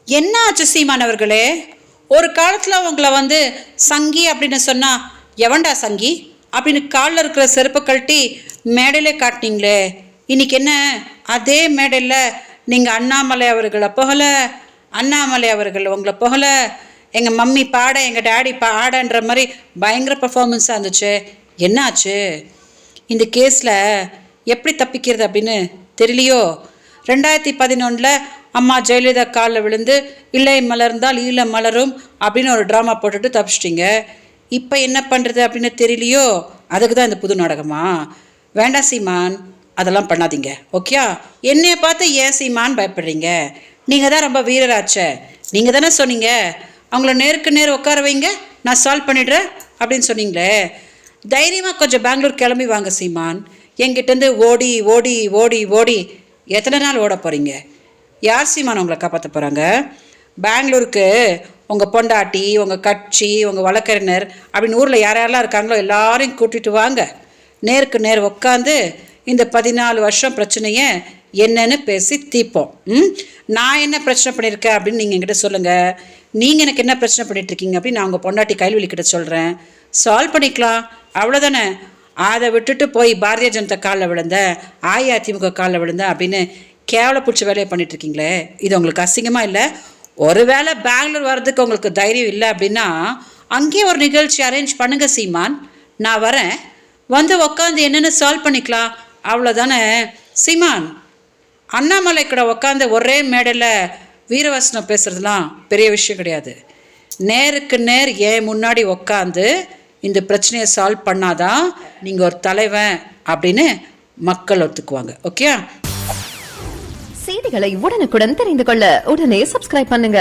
என்ன ஆச்சு சீமான் அவர்களே? ஒரு காலத்தில் உங்களை வந்து சங்கி அப்படின்னு சொன்னால் எவன்டா சங்கி அப்படின்னு காலில் இருக்கிற செருப்பை கழட்டி மேடையிலே காட்டினீங்களே, இன்னைக்கு என்ன அதே மேடையில் நீங்கள் அண்ணாமலை அவர்களை புகழ, அண்ணாமலை அவர்கள் உங்களை புகழ, எங்கள் மம்மி பாட எங்கள் டேடி பாடன்ற மாதிரி பயங்கர பர்ஃபார்மன்ஸாக இருந்துச்சு. என்னாச்சு? இந்த கேஸில் எப்படி தப்பிக்கிறது அப்படின்னு தெரியலையோ? 2011 அம்மா ஜெயலலிதா காலில் விழுந்து இல்லை மலர்ந்தால் ஈழ மலரும் அப்படின்னு ஒரு ட்ராமா போட்டுட்டு தப்பிச்சிட்டிங்க. இப்போ என்ன பண்ணுறது அப்படின்னு தெரியலையோ? அதுக்கு தான் இந்த புது நாடகமா? வேண்டாம் சீமான், அதெல்லாம் பண்ணாதீங்க. ஓகே? என்னைய பார்த்து ஏன் சீமான் பயப்படுறீங்க? நீங்கள் தான் ரொம்ப வீரராச்சே. நீங்கள் தானே சொன்னீங்க அவங்கள நேருக்கு நேர் உட்கார வைங்க, நான் சால்வ் பண்ணிடுறேன் அப்படின்னு சொன்னீங்களே. தைரியமாக கொஞ்சம் பெங்களூர் கிளம்பி வாங்க சீமான். என்கிட்டேருந்து ஓடி ஓடி ஓடி ஓடி எத்தனை நாள் ஓட போகிறீங்க? யார் சீமான் உங்களை காப்பாற்ற போகிறாங்க? பெங்களூருக்கு உங்கள் பொண்டாட்டி, உங்கள் கட்சி, உங்கள் வழக்கறிஞர் அப்படின்னு ஊரில் யாரெல்லாம் இருக்காங்களோ எல்லாரையும் கூட்டிகிட்டு வாங்க. நேருக்கு நேர் உட்காந்து இந்த 14 வருஷம் பிரச்சனையை என்னன்னு பேசி தீர்ப்போம். நான் என்ன பிரச்சனை பண்ணியிருக்கேன் அப்படின்னு நீங்கள் என்கிட்ட சொல்லுங்கள். நீங்கள் எனக்கு என்ன பிரச்சனை பண்ணிகிட்ருக்கீங்க அப்படின்னு நான் உங்கள் பொண்டாட்டி கைல்வெளிக்கிட்ட சொல்கிறேன். சால்வ் பண்ணிக்கலாம், அவ்வளோதானே. அதை விட்டுட்டு போய் பாரதிய ஜனதா காலில் விழுந்தேன், அஇஅதிமுக காலில் விழுந்தேன் அப்படின்னு கேவல பிடிச்ச வேலையை பண்ணிகிட்ருக்கீங்களே, இது உங்களுக்கு அசிங்கமாக இல்லை? ஒருவேளை பெங்களூர் வர்றதுக்கு உங்களுக்கு தைரியம் இல்லை அப்படின்னா அங்கேயே ஒரு நிகழ்ச்சி அரேஞ்ச் பண்ணுங்கள் சீமான். நான் வரேன், வந்து உக்காந்து என்னென்னு சால்வ் பண்ணிக்கலாம், அவ்வளோதானே. சீமான், அண்ணாமலை கூட உக்காந்து ஒரே மேடையில் வீரவசனம் பேசுகிறதுலாம் பெரிய விஷயம் கிடையாது. நேருக்கு நேர் ஏன் முன்னாடி உக்காந்து இந்த பிரச்சனையை சால்வ் பண்ணாதான் நீங்கள் ஒரு தலைவன் அப்படின்னு மக்கள் ஒத்துக்குவாங்க. ஓகே? செய்திகளை உடனுக்குடன் தெரிந்து கொள்ள உடனே சப்ஸ்கிரைப் பண்ணுங்க.